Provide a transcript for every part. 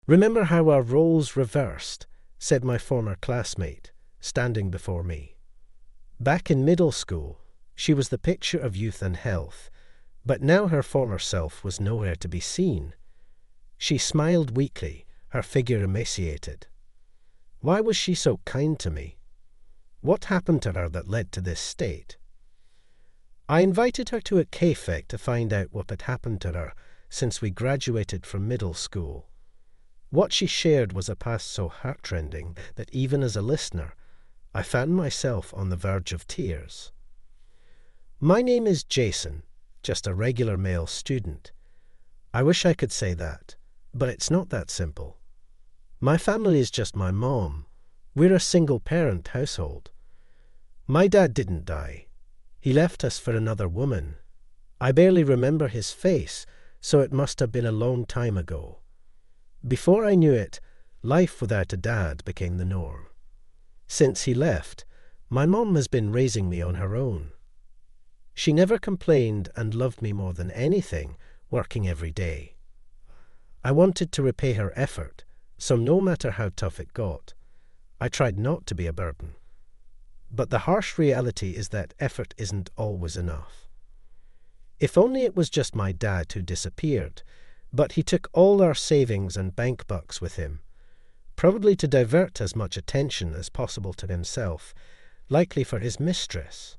"Remember how our roles reversed," said my former classmate, standing before me. Back in middle school, she was the picture of youth and health, but now her former self was nowhere to be seen. She smiled weakly, her figure emaciated. Why was she so kind to me? What happened to her that led to this state? I invited her to a cafe to find out what had happened to her since we graduated from middle school. What she shared was a past so heartrending that even as a listener, I found myself on the verge of tears. "My name is Jason, just a regular male student. I wish I could say that, but it's not that simple. My family is just my mom. We're a single-parent household. My dad didn't die. He left us for another woman. I barely remember his face, so it must have been a long time ago. Before I knew it, life without a dad became the norm. Since he left, my mom has been raising me on her own. She never complained and loved me more than anything, working every day. I wanted to repay her effort, so no matter how tough it got, I tried not to be a burden. But the harsh reality is that effort isn't always enough. If only it was just my dad who disappeared, but he took all our savings and bank bucks with him, probably to divert as much attention as possible to himself, likely for his mistress.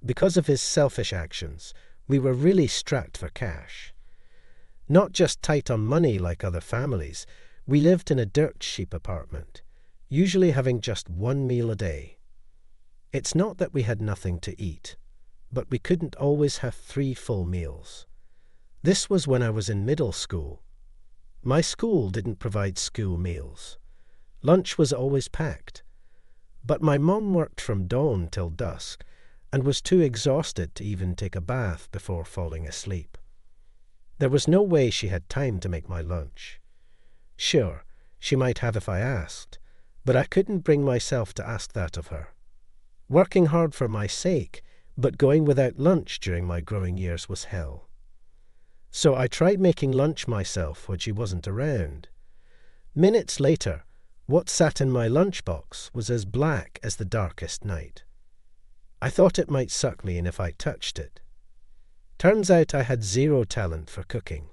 Because of his selfish actions, we were really strapped for cash. Not just tight on money like other families, we lived in a dirt cheap apartment, usually having just one meal a day. It's not that we had nothing to eat, but we couldn't always have 3 full meals. This was when I was in middle school. My school didn't provide school meals. Lunch was always packed. But my mom worked from dawn till dusk and was too exhausted to even take a bath before falling asleep. There was no way she had time to make my lunch. Sure, she might have if I asked, but I couldn't bring myself to ask that of her. Working hard for my sake, but going without lunch during my growing years was hell. So I tried making lunch myself when she wasn't around. Minutes later, what sat in my lunchbox was as black as the darkest night. I thought it might suck me in if I touched it. Turns out I had 0 talent for cooking.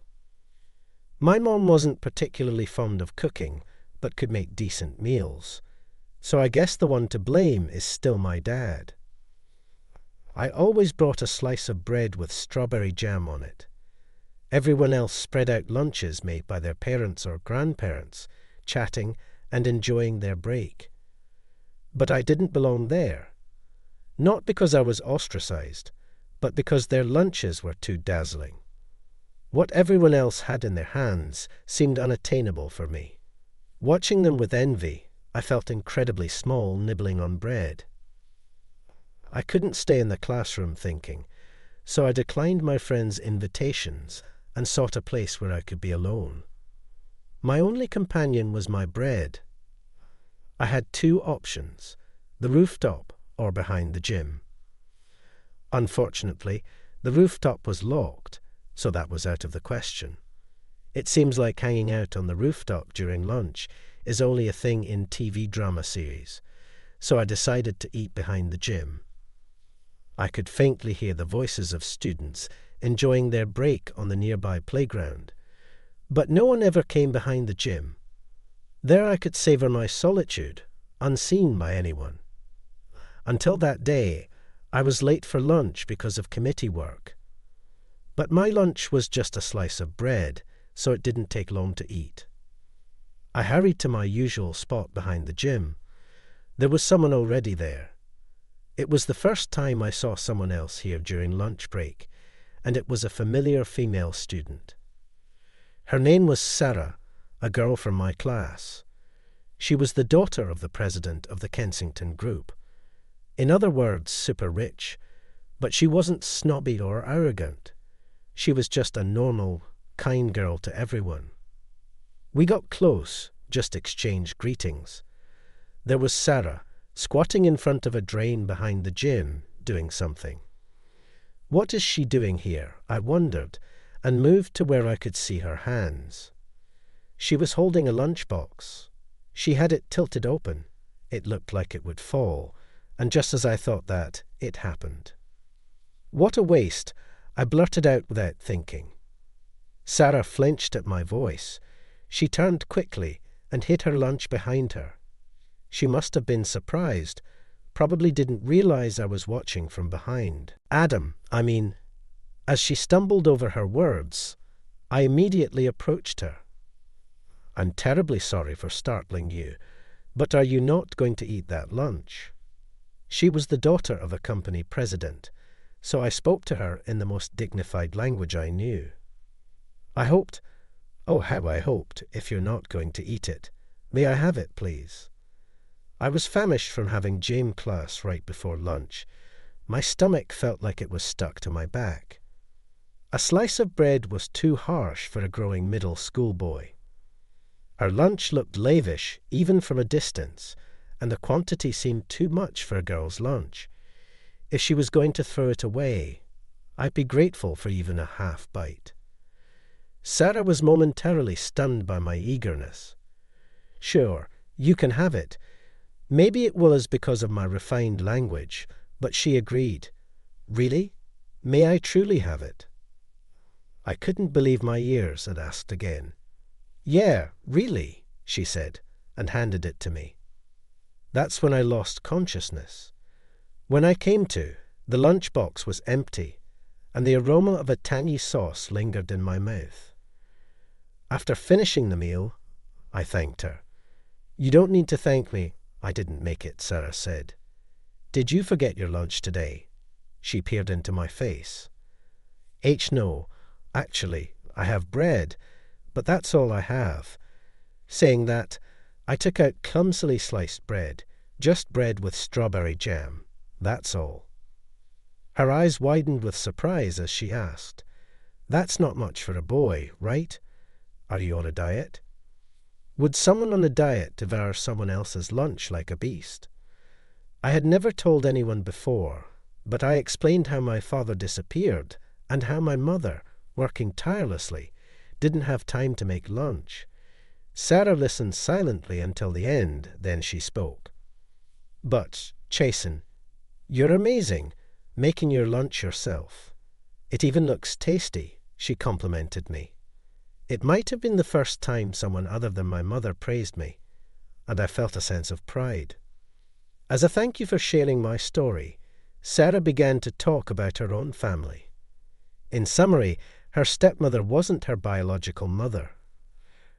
My mom wasn't particularly fond of cooking, but could make decent meals. So I guess the one to blame is still my dad. I always brought a slice of bread with strawberry jam on it. Everyone else spread out lunches made by their parents or grandparents, chatting and enjoying their break. But I didn't belong there. Not because I was ostracized, but because their lunches were too dazzling. What everyone else had in their hands seemed unattainable for me. Watching them with envy, I felt incredibly small nibbling on bread. I couldn't stay in the classroom thinking, so I declined my friends' invitations and sought a place where I could be alone. My only companion was my bread. I had 2 options, the rooftop or behind the gym. Unfortunately, the rooftop was locked, so that was out of the question. It seems like hanging out on the rooftop during lunch is only a thing in TV drama series, so I decided to eat behind the gym. I could faintly hear the voices of students enjoying their break on the nearby playground, but no one ever came behind the gym. There I could savor my solitude, unseen by anyone. Until that day, I was late for lunch because of committee work. But my lunch was just a slice of bread, so it didn't take long to eat. I hurried to my usual spot behind the gym. There was someone already there. It was the first time I saw someone else here during lunch break, and it was a familiar female student. Her name was Sarah, a girl from my class. She was the daughter of the president of the Kensington group. In other words, super rich, but she wasn't snobby or arrogant. She was just a normal, kind girl to everyone. We got close, just exchanged greetings. There was Sarah, squatting in front of a drain behind the gym, doing something. What is she doing here? I wondered, and moved to where I could see her hands. She was holding a lunchbox. She had it tilted open. It looked like it would fall, and just as I thought that, it happened. "What a waste," I blurted out without thinking. Sarah flinched at my voice. She turned quickly and hid her lunch behind her. She must have been surprised, probably didn't realize I was watching from behind. As she stumbled over her words, I immediately approached her. "I'm terribly sorry for startling you, but are you not going to eat that lunch?" She was the daughter of a company president, so I spoke to her in the most dignified language I knew. How I hoped, if you're not going to eat it. May I have it, please?" I was famished from having gym class right before lunch. My stomach felt like it was stuck to my back. A slice of bread was too harsh for a growing middle school boy. Her lunch looked lavish, even from a distance, and the quantity seemed too much for a girl's lunch. If she was going to throw it away, I'd be grateful for even a half bite. Sarah was momentarily stunned by my eagerness. "Sure, you can have it." Maybe it was because of my refined language, but she agreed. "Really? May I truly have it?" I couldn't believe my ears and asked again. "Yeah, really," she said, and handed it to me. That's when I lost consciousness. When I came to, the lunchbox was empty, and the aroma of a tangy sauce lingered in my mouth. After finishing the meal, I thanked her. "You don't need to thank me. I didn't make it," Sarah said. "Did you forget your lunch today?" She peered into my face. No. Actually, I have bread, but that's all I have." Saying that, I took out clumsily sliced bread, just bread with strawberry jam. That's all. Her eyes widened with surprise as she asked, "That's not much for a boy, right? Are you on a diet?" Would someone on a diet devour someone else's lunch like a beast? I had never told anyone before, but I explained how my father disappeared and how my mother, working tirelessly, didn't have time to make lunch. Sarah listened silently until the end, then she spoke. "But, Chasen, you're amazing, making your lunch yourself. It even looks tasty," she complimented me. It might have been the first time someone other than my mother praised me, and I felt a sense of pride. As a thank you for sharing my story, Sarah began to talk about her own family. In summary, her stepmother wasn't her biological mother.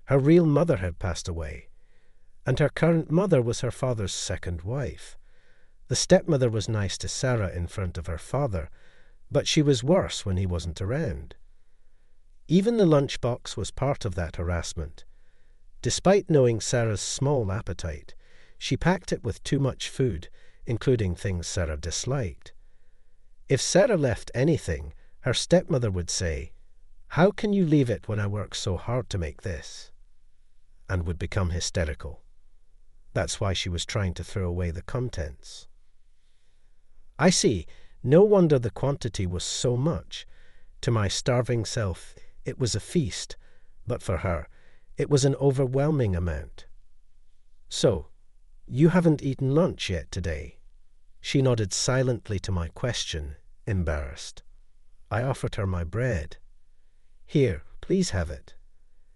Her real mother had passed away, and her current mother was her father's second wife. The stepmother was nice to Sarah in front of her father, but she was worse when he wasn't around. Even the lunchbox was part of that harassment. Despite knowing Sarah's small appetite, she packed it with too much food, including things Sarah disliked. If Sarah left anything, her stepmother would say, "How can you leave it when I work so hard to make this?" and would become hysterical. That's why she was trying to throw away the contents. I see. No wonder the quantity was so much. To my starving self, it was a feast, but for her, it was an overwhelming amount. "So, you haven't eaten lunch yet today?" She nodded silently to my question, embarrassed. I offered her my bread. "Here, please have it."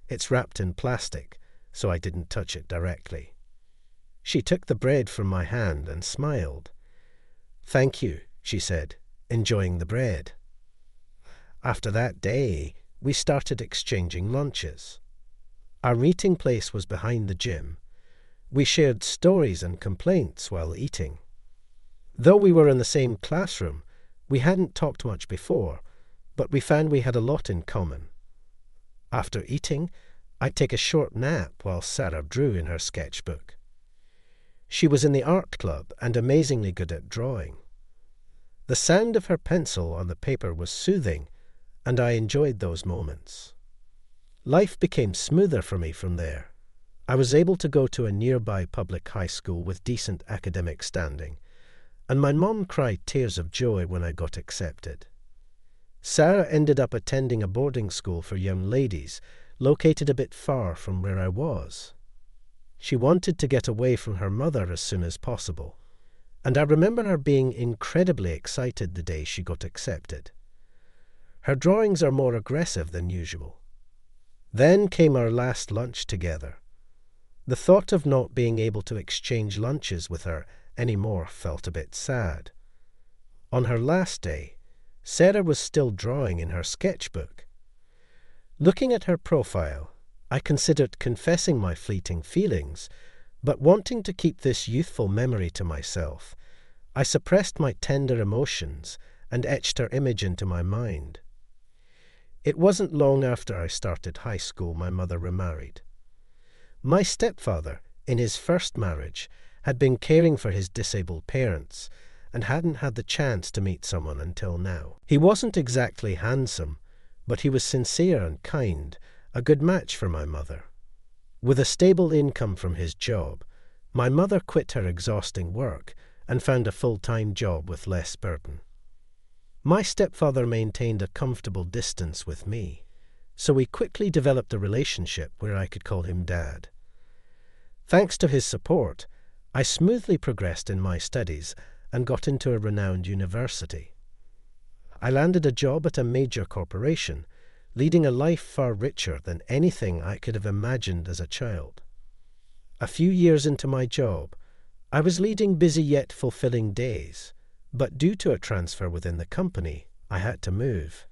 It's wrapped in plastic, so I didn't touch it directly. She took the bread from my hand and smiled. "Thank you," she said, enjoying the bread. After that day, we started exchanging lunches. Our meeting place was behind the gym. We shared stories and complaints while eating. Though we were in the same classroom, we hadn't talked much before, but we found we had a lot in common. After eating, I'd take a short nap while Sarah drew in her sketchbook. She was in the art club and amazingly good at drawing. The sound of her pencil on the paper was soothing, and I enjoyed those moments. Life became smoother for me from there. I was able to go to a nearby public high school with decent academic standing, and my mom cried tears of joy when I got accepted. Sarah ended up attending a boarding school for young ladies, located a bit far from where I was. She wanted to get away from her mother as soon as possible, and I remember her being incredibly excited the day she got accepted. Her drawings are more aggressive than usual. Then came our last lunch together. The thought of not being able to exchange lunches with her anymore felt a bit sad. On her last day, Sarah was still drawing in her sketchbook. Looking at her profile, I considered confessing my fleeting feelings, but wanting to keep this youthful memory to myself, I suppressed my tender emotions and etched her image into my mind. It wasn't long after I started high school my mother remarried. My stepfather, in his first marriage, had been caring for his disabled parents and hadn't had the chance to meet someone until now. He wasn't exactly handsome, but he was sincere and kind, a good match for my mother. With a stable income from his job, my mother quit her exhausting work and found a full-time job with less burden. My stepfather maintained a comfortable distance with me, so we quickly developed a relationship where I could call him Dad. Thanks to his support, I smoothly progressed in my studies and got into a renowned university. I landed a job at a major corporation, leading a life far richer than anything I could have imagined as a child. A few years into my job, I was leading busy yet fulfilling days, but due to a transfer within the company, I had to move.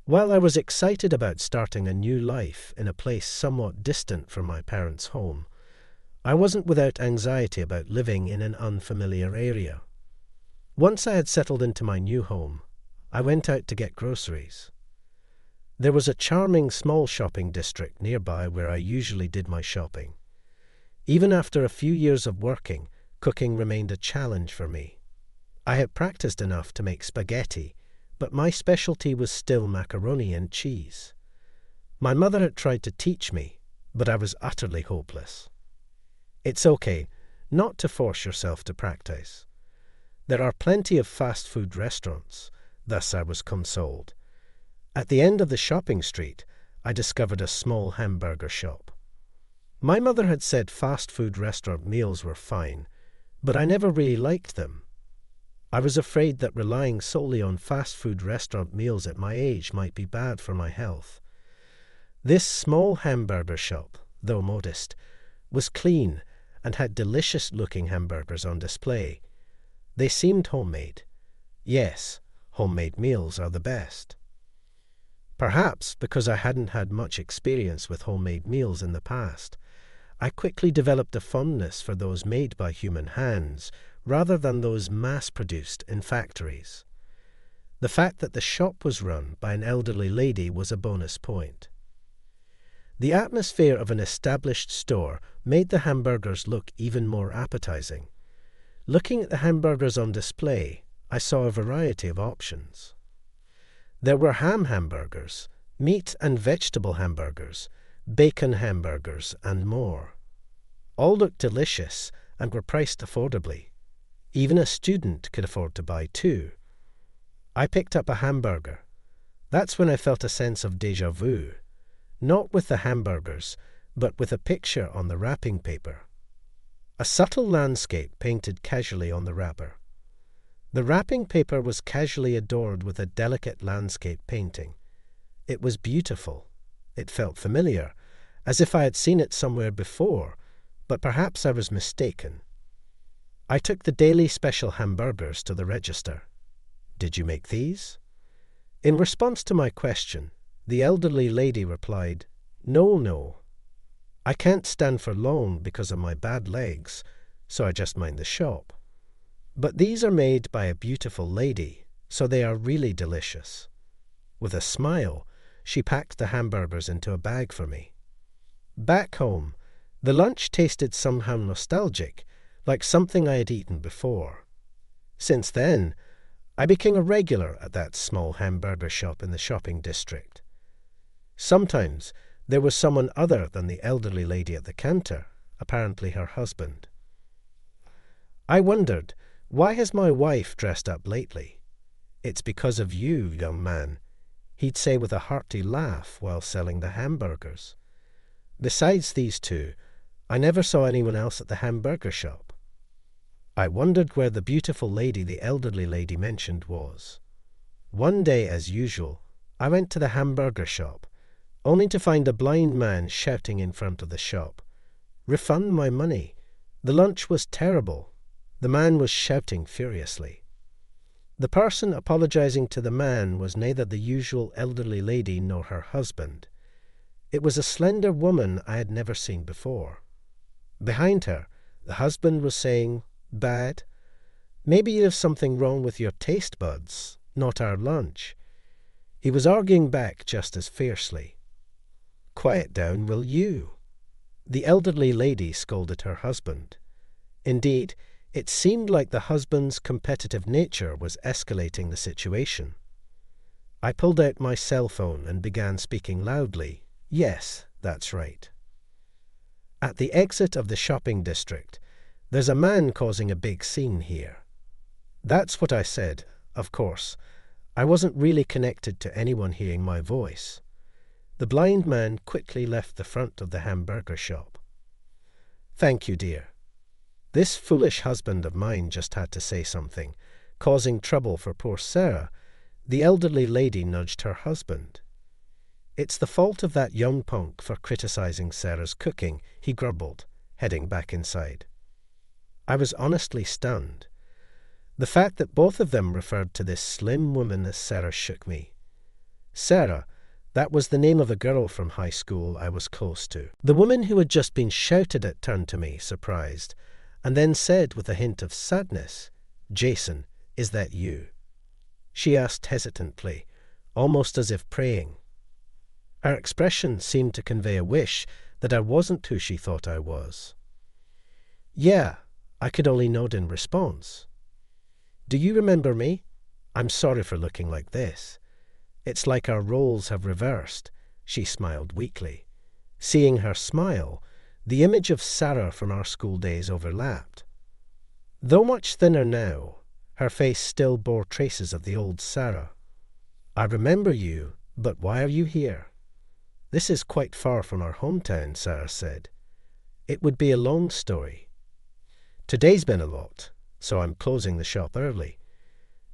While I was excited about starting a new life in a place somewhat distant from my parents' home, I wasn't without anxiety about living in an unfamiliar area. Once I had settled into my new home, I went out to get groceries. There was a charming small shopping district nearby where I usually did my shopping. Even after a few years of working, cooking remained a challenge for me. I had practiced enough to make spaghetti, but my specialty was still macaroni and cheese. My mother had tried to teach me, but I was utterly hopeless. It's okay not to force yourself to practice. There are plenty of fast food restaurants, thus I was consoled. At the end of the shopping street, I discovered a small hamburger shop. My mother had said fast food restaurant meals were fine, but I never really liked them. I was afraid that relying solely on fast food restaurant meals at my age might be bad for my health. This small hamburger shop, though modest, was clean and had delicious-looking hamburgers on display. They seemed homemade. Yes, homemade meals are the best. Perhaps because I hadn't had much experience with homemade meals in the past, I quickly developed a fondness for those made by human hands rather than those mass-produced in factories. The fact that the shop was run by an elderly lady was a bonus point. The atmosphere of an established store made the hamburgers look even more appetizing. Looking at the hamburgers on display, I saw a variety of options. There were ham hamburgers, meat and vegetable hamburgers, bacon hamburgers, and more. All looked delicious and were priced affordably. Even a student could afford to buy two. I picked up a hamburger. That's when I felt a sense of déjà vu, not with the hamburgers, but with a picture on the wrapping paper. A subtle landscape painted casually on the wrapper. The wrapping paper was casually adorned with a delicate landscape painting. It was beautiful. It felt familiar, as if I had seen it somewhere before, but perhaps I was mistaken. I took the daily special hamburgers to the register. "Did you make these?" In response to my question, the elderly lady replied, No. I can't stand for long because of my bad legs, so I just mind the shop. But these are made by a beautiful lady, so they are really delicious." With a smile, she packed the hamburgers into a bag for me. Back home, the lunch tasted somehow nostalgic, like something I had eaten before. Since then, I became a regular at that small hamburger shop in the shopping district. Sometimes there was someone other than the elderly lady at the counter, apparently her husband. I wondered, why has my wife dressed up lately? It's because of you, young man. he'd say with a hearty laugh while selling the hamburgers. Besides these two, I never saw anyone else at the hamburger shop. I wondered where the beautiful lady the elderly lady mentioned was. One day, as usual, I went to the hamburger shop, only to find a blind man shouting in front of the shop, "Refund my money. The lunch was terrible." The man was shouting furiously. The person apologizing to the man was neither the usual elderly lady nor her husband. It was a slender woman I had never seen before. Behind her, the husband was saying, "Bad? Maybe you have something wrong with your taste buds, not our lunch." He was arguing back just as fiercely. "Quiet down, will you?" The elderly lady scolded her husband. Indeed, it seemed like the husband's competitive nature was escalating the situation. I pulled out my cell phone and began speaking loudly. "Yes, that's right. At the exit of the shopping district, there's a man causing a big scene here." That's what I said, of course. I wasn't really connected to anyone hearing my voice. The blind man quickly left the front of the hamburger shop. "Thank you, dear." This foolish husband of mine just had to say something, causing trouble for poor Sarah. The elderly lady nudged her husband. "It's the fault of that young punk for criticizing Sarah's cooking," he grumbled, heading back inside. I was honestly stunned. The fact that both of them referred to this slim woman as Sarah shook me. Sarah, that was the name of a girl from high school I was close to. The woman who had just been shouted at turned to me, surprised, and then said with a hint of sadness, "Jason, is that you?" She asked hesitantly, almost as if praying. Her expression seemed to convey a wish that I wasn't who she thought I was. "Yeah," I could only nod in response. "Do you remember me? I'm sorry for looking like this. It's like our roles have reversed," she smiled weakly. Seeing her smile, the image of Sarah from our school days overlapped. Though much thinner now, her face still bore traces of the old Sarah. "I remember you, but why are you here?" "This is quite far from our hometown," Sarah said. "It would be a long story. Today's been a lot, so I'm closing the shop early.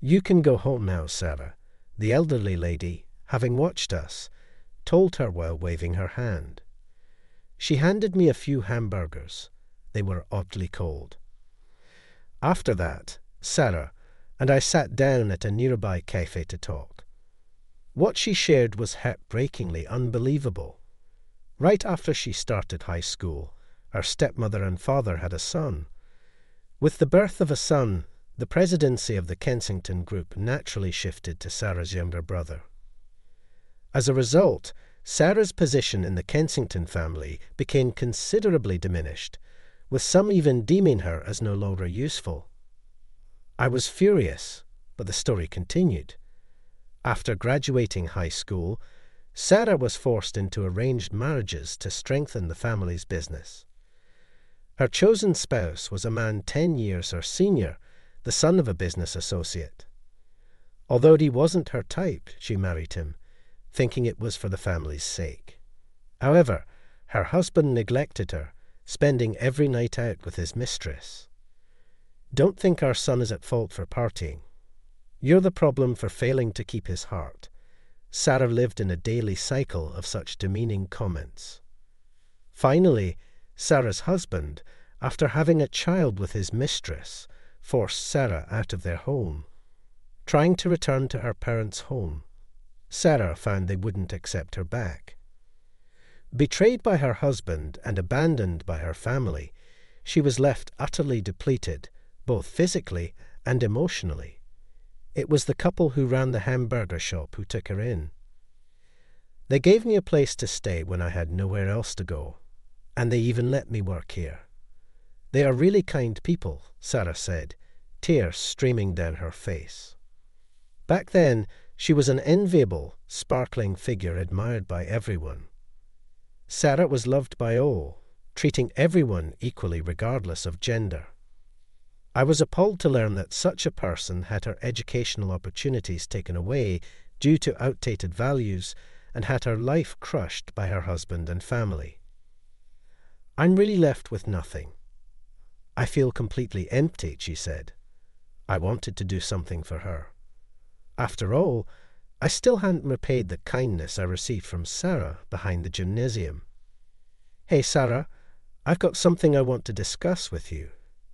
You can go home now, Sarah," the elderly lady, having watched us, told her while waving her hand. She handed me a few hamburgers. They were oddly cold. After that, Sarah and I sat down at a nearby cafe to talk. What she shared was heartbreakingly unbelievable. Right after she started high school, her stepmother and father had a son. With the birth of a son, the presidency of the Kensington Group naturally shifted to Sarah's younger brother. As a result, Sarah's position in the Kensington family became considerably diminished, with some even deeming her as no longer useful. I was furious, but the story continued. After graduating high school, Sarah was forced into arranged marriages to strengthen the family's business. Her chosen spouse was a man 10 years her senior, the son of a business associate. Although he wasn't her type, she married him, thinking it was for the family's sake. However, her husband neglected her, spending every night out with his mistress. "Don't think our son is at fault for partying. You're the problem for failing to keep his heart." Sarah lived in a daily cycle of such demeaning comments. Finally, Sarah's husband, after having a child with his mistress, forced Sarah out of their home. Trying to return to her parents' home, Sarah found they wouldn't accept her back. Betrayed by her husband and abandoned by her family, she was left utterly depleted, both physically and emotionally. It was the couple who ran the hamburger shop who took her in. They gave me a place to stay when I had nowhere else to go, and they even let me work here. "They are really kind people," Sarah said, tears streaming down her face. Back then, she was an enviable, sparkling figure admired by everyone. Sarah was loved by all, treating everyone equally regardless of gender. I was appalled to learn that such a person had her educational opportunities taken away due to outdated values and had her life crushed by her husband and family. I'm really left with nothing. I feel completely empty, she said. I wanted to do something for her. After all, I still hadn't repaid the kindness I received from Sarah behind the gymnasium. Hey, Sarah, I've got something I want to discuss with you.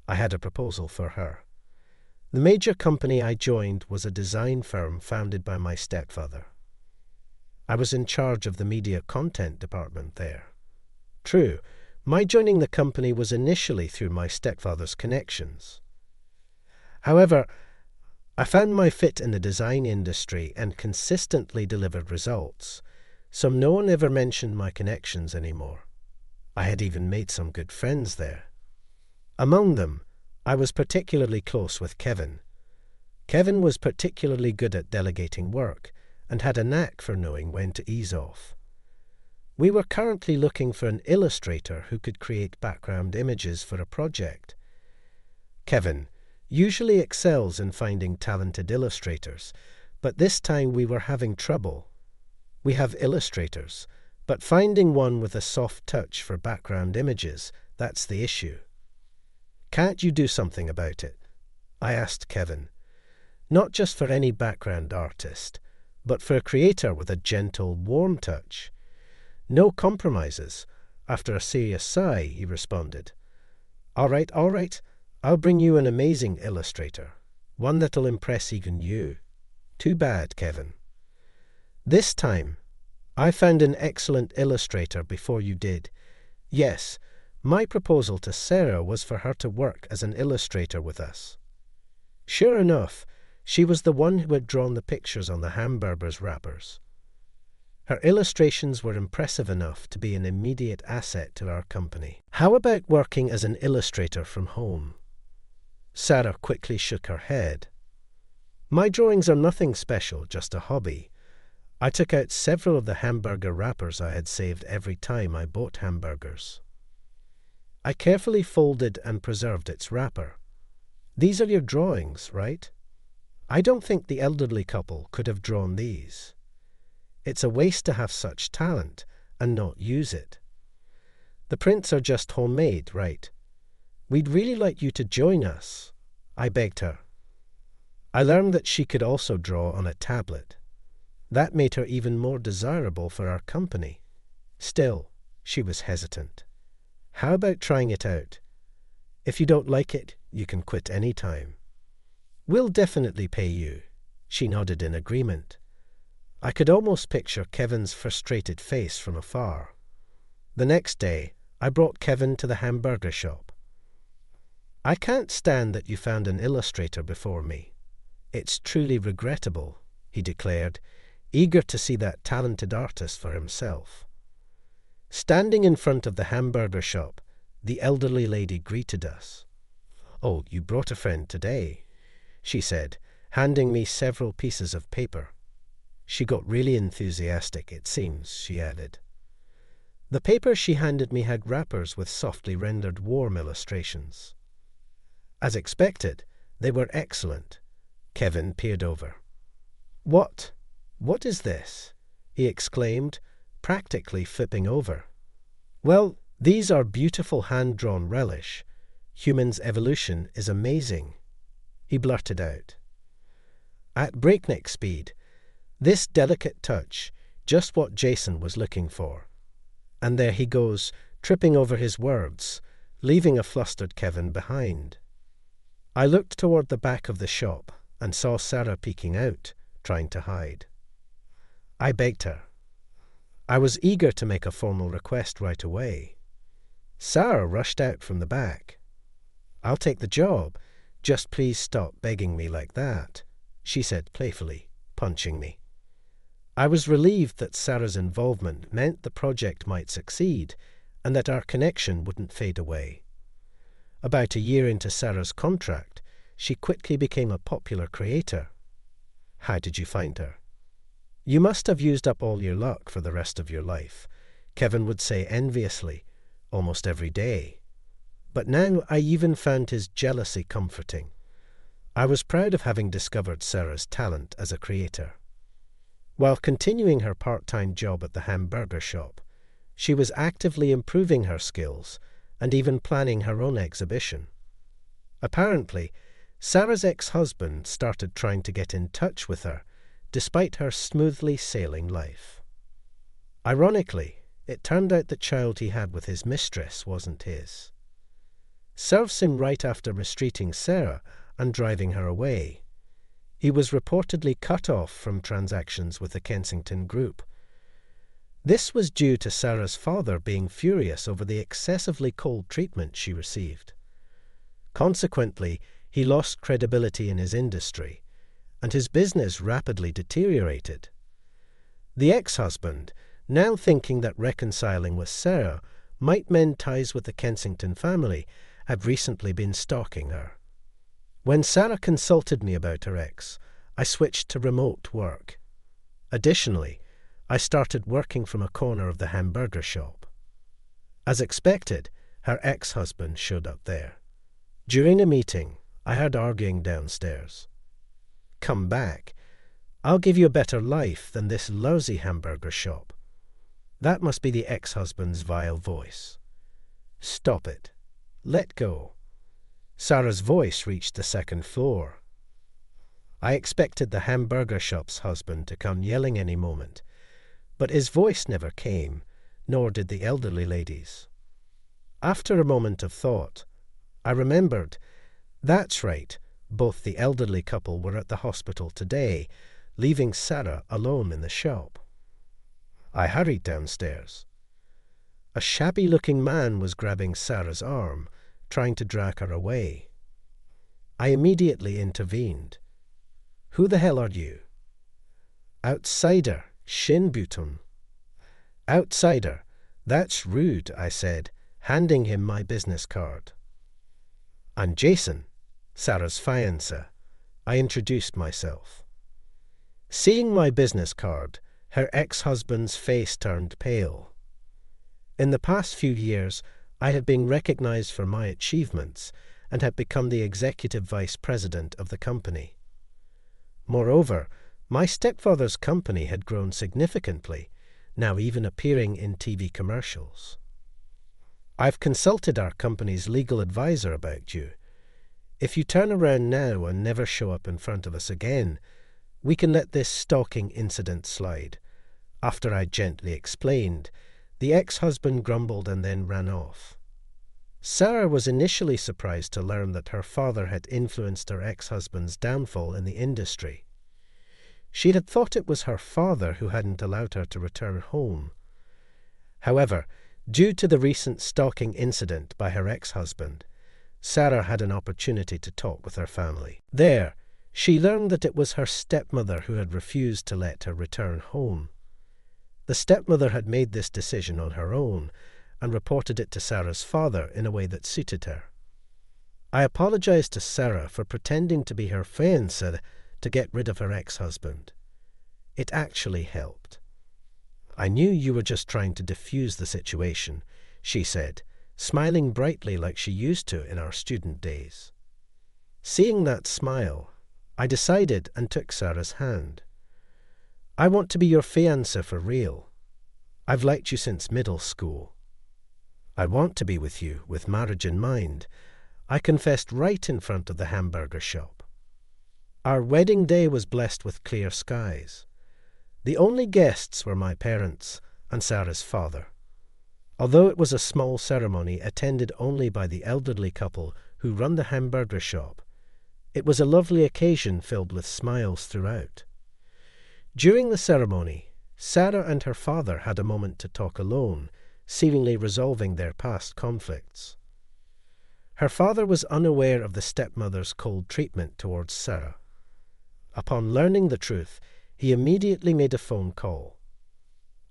I had a proposal for her. The major company I joined was a design firm founded by my stepfather. I was in charge of the media content department there. True, my joining the company was initially through my stepfather's connections. However, I found my fit in the design industry and consistently delivered results, so no one ever mentioned my connections anymore. I had even made some good friends there. Among them, I was particularly close with Kevin. Kevin was particularly good at delegating work and had a knack for knowing when to ease off. We were currently looking for an illustrator who could create background images for a project. Kevin usually excels in finding talented illustrators, but this time we were having trouble. We have illustrators, but finding one with a soft touch for background images, that's the issue. Can't you do something about it? I asked Kevin. Not just for any background artist, but for a creator with a gentle, warm touch. No compromises. After a serious sigh, he responded. All right, I'll bring you an amazing illustrator, one that'll impress even you. Too bad, Kevin. This time, I found an excellent illustrator before you did. Yes, my proposal to Sarah was for her to work as an illustrator with us. Sure enough, she was the one who had drawn the pictures on the hamburgers wrappers. Her illustrations were impressive enough to be an immediate asset to our company. How about working as an illustrator from home? Sarah quickly shook her head. My drawings are nothing special, just a hobby. I took out several of the hamburger wrappers I had saved every time I bought hamburgers. I carefully folded and preserved its wrapper. These are your drawings, right? I don't think the elderly couple could have drawn these. It's a waste to have such talent and not use it. The prints are just homemade, right? We'd really like you to join us, I begged her. I learned that she could also draw on a tablet. That made her even more desirable for our company. Still, she was hesitant. How about trying it out? If you don't like it, you can quit any time. We'll definitely pay you. She nodded in agreement. I could almost picture Kevin's frustrated face from afar. The next day, I brought Kevin to the hamburger shop. I can't stand that you found an illustrator before me. It's truly regrettable, he declared, eager to see that talented artist for himself. Standing in front of the hamburger shop, the elderly lady greeted us. Oh, you brought a friend today, she said, handing me several pieces of paper. She got really enthusiastic, it seems, she added. The paper she handed me had wrappers with softly rendered warm illustrations. As expected, they were excellent. Kevin peered over. What is this? He exclaimed, practically flipping over. Well, these are beautiful hand-drawn relish. Humans' evolution is amazing, he blurted out. At breakneck speed, this delicate touch, just what Jason was looking for. And there he goes, tripping over his words, leaving a flustered Kevin behind. I looked toward the back of the shop and saw Sarah peeking out, trying to hide. I begged her. I was eager to make a formal request right away. Sarah rushed out from the back. I'll take the job. Just please stop begging me like that, she said playfully, punching me. I was relieved that Sarah's involvement meant the project might succeed and that our connection wouldn't fade away. About a year into Sarah's contract, she quickly became a popular creator. How did you find her? You must have used up all your luck for the rest of your life, Kevin would say enviously, almost every day. But now I even found his jealousy comforting. I was proud of having discovered Sarah's talent as a creator. While continuing her part-time job at the hamburger shop, she was actively improving her skills and even planning her own exhibition. Apparently, Sarah's ex-husband started trying to get in touch with her, despite her smoothly sailing life. Ironically, it turned out the child he had with his mistress wasn't his. Serves him right after mistreating Sarah and driving her away. He was reportedly cut off from transactions with the Kensington Group. This was due to Sarah's father being furious over the excessively cold treatment she received. Consequently, he lost credibility in his industry, and his business rapidly deteriorated. The ex-husband, now thinking that reconciling with Sarah might mend ties with the Kensington family, had recently been stalking her. When Sarah consulted me about her ex, I switched to remote work. Additionally, I started working from a corner of the hamburger shop. As expected, her ex-husband showed up there. During a meeting, I heard arguing downstairs. "Come back. I'll give you a better life than this lousy hamburger shop." That must be the ex-husband's vile voice. "Stop it. Let go." Sarah's voice reached the second floor. I expected the hamburger shop's husband to come yelling any moment, but his voice never came, nor did the elderly lady's. After a moment of thought, I remembered, that's right, both the elderly couple were at the hospital today, leaving Sarah alone in the shop. I hurried downstairs. A shabby-looking man was grabbing Sarah's arm, trying to drag her away. I immediately intervened. "Who the hell are you?" "Outsider, Shinbutun." "Outsider, that's rude," I said, handing him my business card. "I'm Jason, Sarah's fiancé." I introduced myself. Seeing my business card, her ex-husband's face turned pale. In the past few years, I had been recognized for my achievements and had become the executive vice president of the company. Moreover, my stepfather's company had grown significantly, now even appearing in TV commercials. "I've consulted our company's legal advisor about you. If you turn around now and never show up in front of us again, we can let this stalking incident slide." After I gently explained, the ex-husband grumbled and then ran off. Sarah was initially surprised to learn that her father had influenced her ex-husband's downfall in the industry. She had thought it was her father who hadn't allowed her to return home. However, due to the recent stalking incident by her ex-husband, Sarah had an opportunity to talk with her family. There, she learned that it was her stepmother who had refused to let her return home. The stepmother had made this decision on her own and reported it to Sarah's father in a way that suited her. I apologized to Sarah for pretending to be her fiancé to get rid of her ex-husband. It actually helped. "I knew you were just trying to defuse the situation," she said, smiling brightly like she used to in our student days. Seeing that smile, I decided and took Sarah's hand. "I want to be your fiancé for real. I've liked you since middle school. I want to be with you with marriage in mind," I confessed right in front of the hamburger shop. Our wedding day was blessed with clear skies. The only guests were my parents and Sarah's father. Although it was a small ceremony attended only by the elderly couple who run the hamburger shop, it was a lovely occasion filled with smiles throughout. During the ceremony, Sarah and her father had a moment to talk alone, seemingly resolving their past conflicts. Her father was unaware of the stepmother's cold treatment towards Sarah. Upon learning the truth, he immediately made a phone call.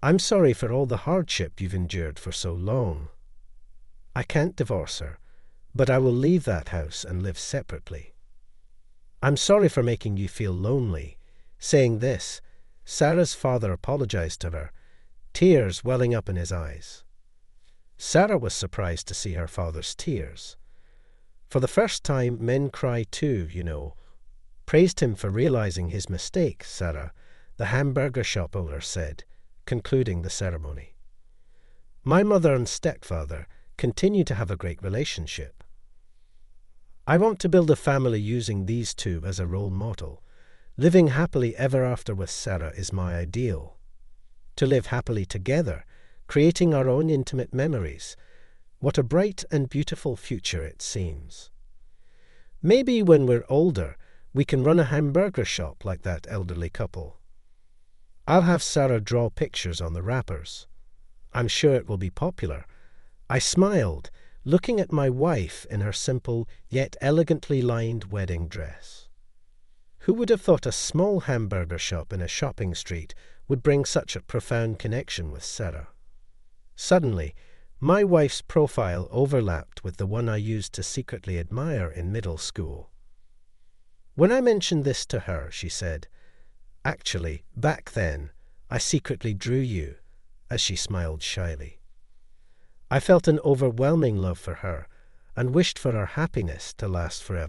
"I'm sorry for all the hardship you've endured for so long. I can't divorce her, but I will leave that house and live separately. I'm sorry for making you feel lonely." Saying this, Sarah's father apologized to her, tears welling up in his eyes. Sarah was surprised to see her father's tears. For the first time, men cry too, you know. Praised him for realizing his mistake, Sarah, the hamburger shop owner said, concluding the ceremony. My mother and stepfather continue to have a great relationship. I want to build a family using these two as a role model. Living happily ever after with Sarah is my ideal. To live happily together, creating our own intimate memories. What a bright and beautiful future it seems. Maybe when we're older, we can run a hamburger shop like that elderly couple. I'll have Sarah draw pictures on the wrappers. I'm sure it will be popular. I smiled, looking at my wife in her simple yet elegantly lined wedding dress. Who would have thought a small hamburger shop in a shopping street would bring such a profound connection with Sarah? Suddenly, my wife's profile overlapped with the one I used to secretly admire in middle school. When I mentioned this to her, she said, "Actually, back then, I secretly drew you," as she smiled shyly. I felt an overwhelming love for her and wished for our happiness to last forever.